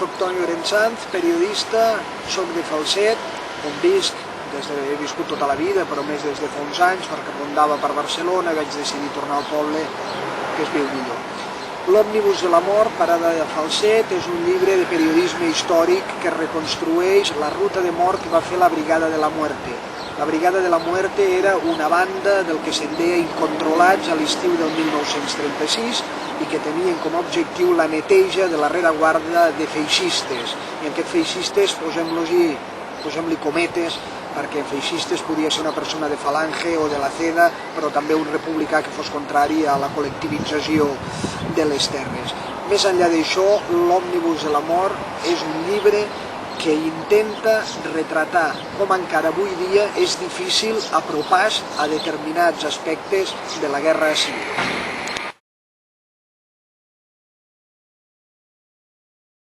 soc Toni Orensanz, periodista, soc de Falset, on visc, he viscut tota la vida, però més des de fa uns anys, perquè rondava per Barcelona, vaig decidir tornar al poble, que es viu millor. L'Òmnibus de la Mort, Parada de Falset, és un llibre de periodisme històric que reconstrueix la ruta de mort que va fer la Brigada de la Muerte. La Brigada de la Muerte era una banda del que se'n deia Incontrolats a l'estiu del 1936 i que tenien com a objectiu la neteja de la rereguarda de feixistes. I aquest feixistes, posem-li cometes, perquè feixistes podia ser una persona de Falange o de la CEDA, però també un republicà que fos contrari a la col·lectivització de les terres. Més enllà d'això, l'Òmnibus de la Mort és un llibre que intenta retratar com encara avui dia és difícil apropar-se a determinats aspectes de la guerra civil.